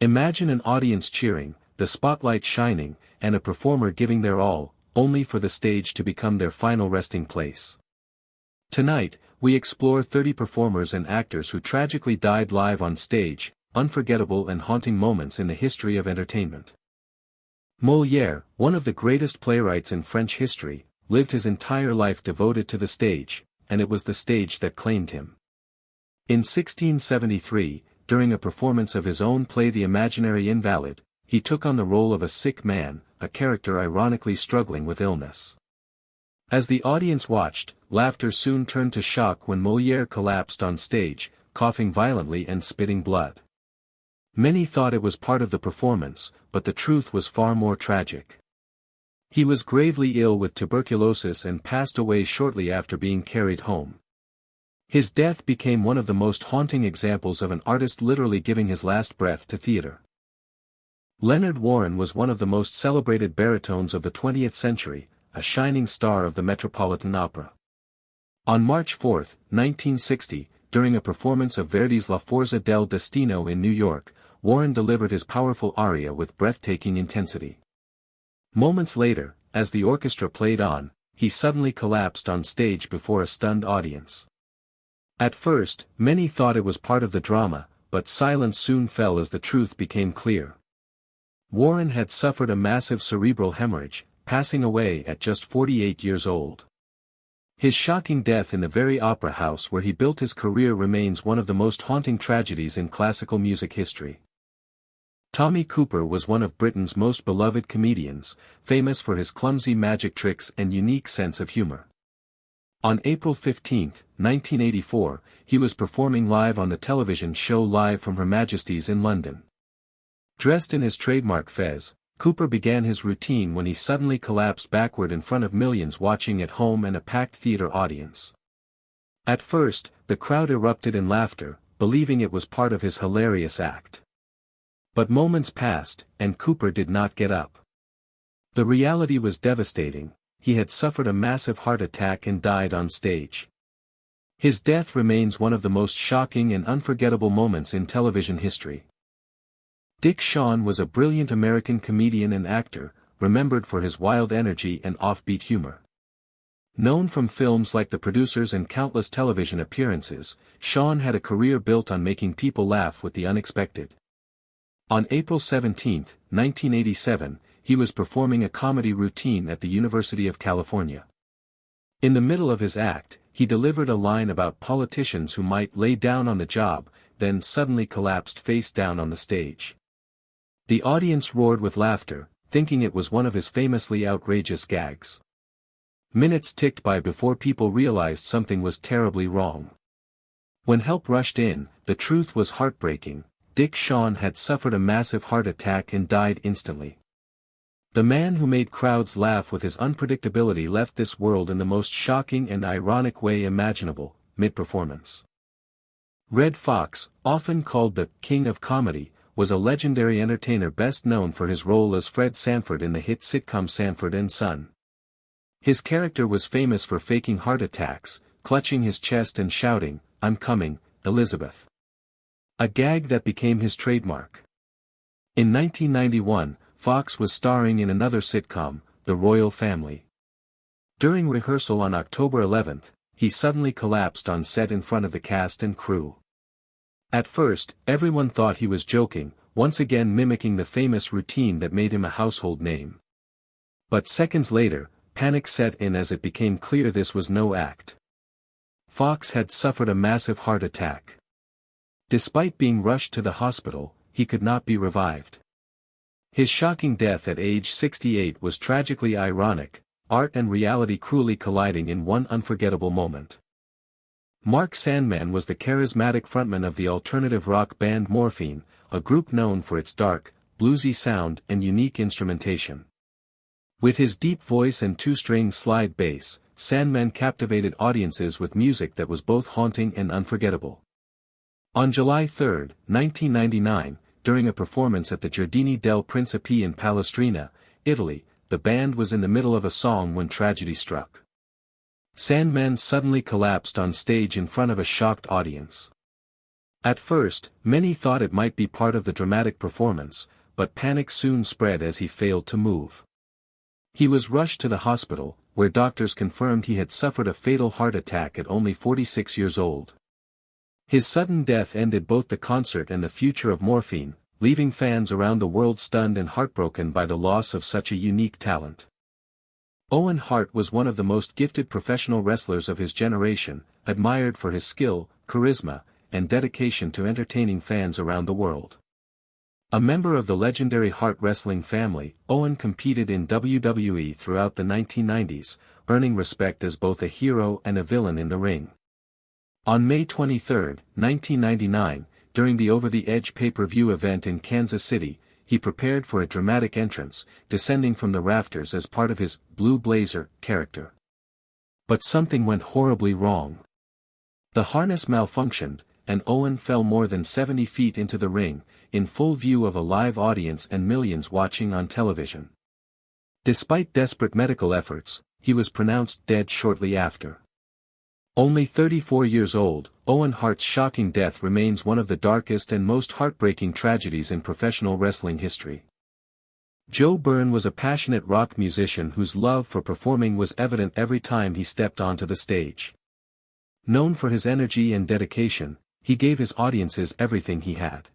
Imagine an audience cheering, the spotlight shining, and a performer giving their all, only for the stage to become their final resting place. Tonight, we explore 30 performers and actors who tragically died live on stage, unforgettable and haunting moments in the history of entertainment. Molière, one of the greatest playwrights in French history, lived his entire life devoted to the stage, and it was the stage that claimed him. In 1673, during a performance of his own play The Imaginary Invalid, he took on the role of a sick man, a character ironically struggling with illness. As the audience watched, laughter soon turned to shock when Molière collapsed on stage, coughing violently and spitting blood. Many thought it was part of the performance, but the truth was far more tragic. He was gravely ill with tuberculosis and passed away shortly after being carried home. His death became one of the most haunting examples of an artist literally giving his last breath to theater. Leonard Warren was one of the most celebrated baritones of the 20th century, a shining star of the Metropolitan Opera. On March 4, 1960, during a performance of Verdi's La Forza del Destino in New York, Warren delivered his powerful aria with breathtaking intensity. Moments later, as the orchestra played on, he suddenly collapsed on stage before a stunned audience. At first, many thought it was part of the drama, but silence soon fell as the truth became clear. Warren had suffered a massive cerebral hemorrhage, passing away at just 48 years old. His shocking death in the very opera house where he built his career remains one of the most haunting tragedies in classical music history. Tommy Cooper was one of Britain's most beloved comedians, famous for his clumsy magic tricks and unique sense of humor. On April 15, 1984, he was performing live on the television show Live from Her Majesty's in London. Dressed in his trademark fez, Cooper began his routine when he suddenly collapsed backward in front of millions watching at home and a packed theater audience. At first, the crowd erupted in laughter, believing it was part of his hilarious act. But moments passed, and Cooper did not get up. The reality was devastating. He had suffered a massive heart attack and died on stage. His death remains one of the most shocking and unforgettable moments in television history. Dick Shawn was a brilliant American comedian and actor, remembered for his wild energy and offbeat humor. Known from films like The Producers and countless television appearances, Shawn had a career built on making people laugh with the unexpected. On April 17, 1987, he was performing a comedy routine at the University of California. In the middle of his act, he delivered a line about politicians who might lay down on the job, then suddenly collapsed face down on the stage. The audience roared with laughter, thinking it was one of his famously outrageous gags. Minutes ticked by before people realized something was terribly wrong. When help rushed in, the truth was heartbreaking. Dick Shawn had suffered a massive heart attack and died instantly. The man who made crowds laugh with his unpredictability left this world in the most shocking and ironic way imaginable, mid-performance. Red Fox, often called the King of Comedy, was a legendary entertainer best known for his role as Fred Sanford in the hit sitcom Sanford and Son. His character was famous for faking heart attacks, clutching his chest and shouting, "I'm coming, Elizabeth." A gag that became his trademark. In 1991, Fox was starring in another sitcom, The Royal Family. During rehearsal on October 11, he suddenly collapsed on set in front of the cast and crew. At first, everyone thought he was joking, once again mimicking the famous routine that made him a household name. But seconds later, panic set in as it became clear this was no act. Fox had suffered a massive heart attack. Despite being rushed to the hospital, he could not be revived. His shocking death at age 68 was tragically ironic, art and reality cruelly colliding in one unforgettable moment. Mark Sandman was the charismatic frontman of the alternative rock band Morphine, a group known for its dark, bluesy sound and unique instrumentation. With his deep voice and two-string slide bass, Sandman captivated audiences with music that was both haunting and unforgettable. On July 3, 1999, during a performance at the Giardini del Principe in Palestrina, Italy, the band was in the middle of a song when tragedy struck. Sandman suddenly collapsed on stage in front of a shocked audience. At first, many thought it might be part of the dramatic performance, but panic soon spread as he failed to move. He was rushed to the hospital, where doctors confirmed he had suffered a fatal heart attack at only 46 years old. His sudden death ended both the concert and the future of morphine, leaving fans around the world stunned and heartbroken by the loss of such a unique talent. Owen Hart was one of the most gifted professional wrestlers of his generation, admired for his skill, charisma, and dedication to entertaining fans around the world. A member of the legendary Hart wrestling family, Owen competed in WWE throughout the 1990s, earning respect as both a hero and a villain in the ring. On May 23, 1999, during the Over the Edge pay-per-view event in Kansas City, he prepared for a dramatic entrance, descending from the rafters as part of his Blue Blazer character. But something went horribly wrong. The harness malfunctioned, and Owen fell more than 70 feet into the ring, in full view of a live audience and millions watching on television. Despite desperate medical efforts, he was pronounced dead shortly after. Only 34 years old, Owen Hart's shocking death remains one of the darkest and most heartbreaking tragedies in professional wrestling history. Joe Byrne was a passionate rock musician whose love for performing was evident every time he stepped onto the stage. Known for his energy and dedication, he gave his audiences everything he had.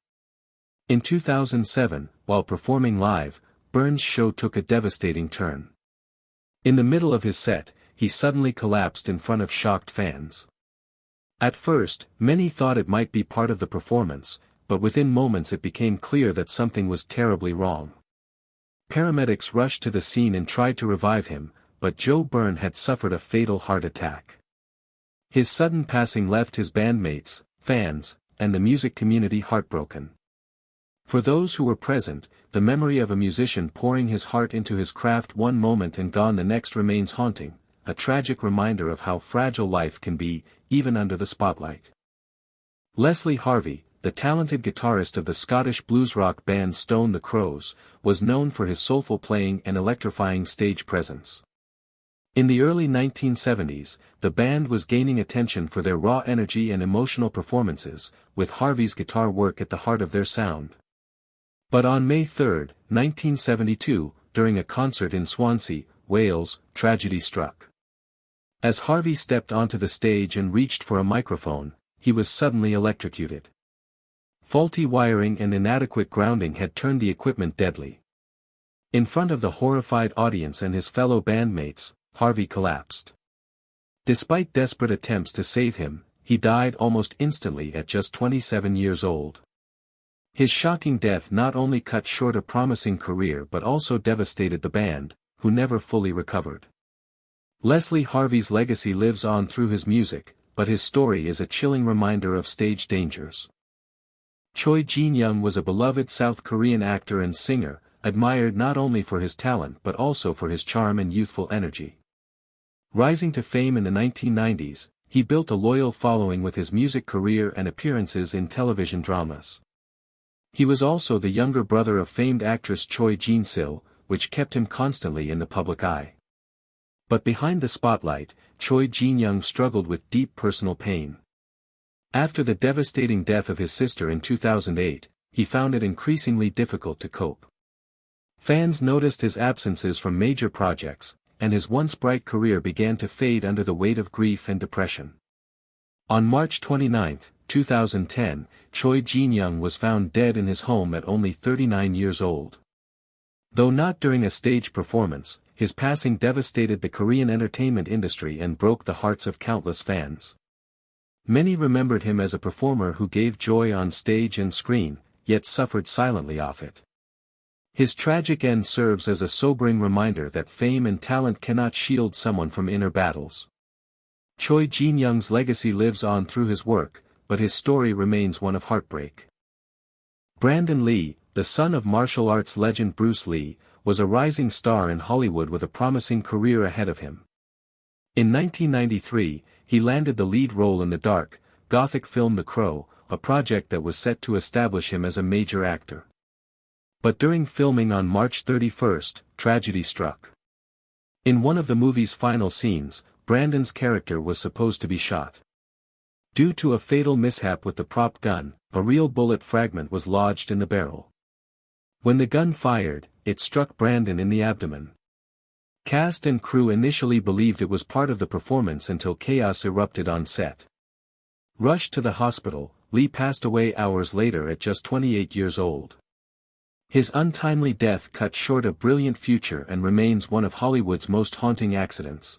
In 2007, while performing live, Byrne's show took a devastating turn. In the middle of his set, he suddenly collapsed in front of shocked fans. At first, many thought it might be part of the performance, but within moments it became clear that something was terribly wrong. Paramedics rushed to the scene and tried to revive him, but Joe Byrne had suffered a fatal heart attack. His sudden passing left his bandmates, fans, and the music community heartbroken. For those who were present, the memory of a musician pouring his heart into his craft one moment and gone the next remains haunting, a tragic reminder of how fragile life can be, even under the spotlight. Leslie Harvey, the talented guitarist of the Scottish blues rock band Stone the Crows, was known for his soulful playing and electrifying stage presence. In the early 1970s, the band was gaining attention for their raw energy and emotional performances, with Harvey's guitar work at the heart of their sound. But on May 3, 1972, during a concert in Swansea, Wales, tragedy struck. As Harvey stepped onto the stage and reached for a microphone, he was suddenly electrocuted. Faulty wiring and inadequate grounding had turned the equipment deadly. In front of the horrified audience and his fellow bandmates, Harvey collapsed. Despite desperate attempts to save him, he died almost instantly at just 27 years old. His shocking death not only cut short a promising career but also devastated the band, who never fully recovered. Leslie Harvey's legacy lives on through his music, but his story is a chilling reminder of stage dangers. Choi Jin-young was a beloved South Korean actor and singer, admired not only for his talent but also for his charm and youthful energy. Rising to fame in the 1990s, he built a loyal following with his music career and appearances in television dramas. He was also the younger brother of famed actress Choi Jin-sil, which kept him constantly in the public eye. But behind the spotlight, Choi Jin-young struggled with deep personal pain. After the devastating death of his sister in 2008, he found it increasingly difficult to cope. Fans noticed his absences from major projects, and his once bright career began to fade under the weight of grief and depression. On March 29, 2010, Choi Jin-young was found dead in his home at only 39 years old. Though not during a stage performance, his passing devastated the Korean entertainment industry and broke the hearts of countless fans. Many remembered him as a performer who gave joy on stage and screen, yet suffered silently off it. His tragic end serves as a sobering reminder that fame and talent cannot shield someone from inner battles. Choi Jin-young's legacy lives on through his work, but his story remains one of heartbreak. Brandon Lee, the son of martial arts legend Bruce Lee, was a rising star in Hollywood with a promising career ahead of him. In 1993, he landed the lead role in the dark, gothic film The Crow, a project that was set to establish him as a major actor. But during filming on March 31, tragedy struck. In one of the movie's final scenes, Brandon's character was supposed to be shot. Due to a fatal mishap with the prop gun, a real bullet fragment was lodged in the barrel. When the gun fired, it struck Brandon in the abdomen. Cast and crew initially believed it was part of the performance until chaos erupted on set. Rushed to the hospital, Lee passed away hours later at just 28 years old. His untimely death cut short a brilliant future and remains one of Hollywood's most haunting accidents.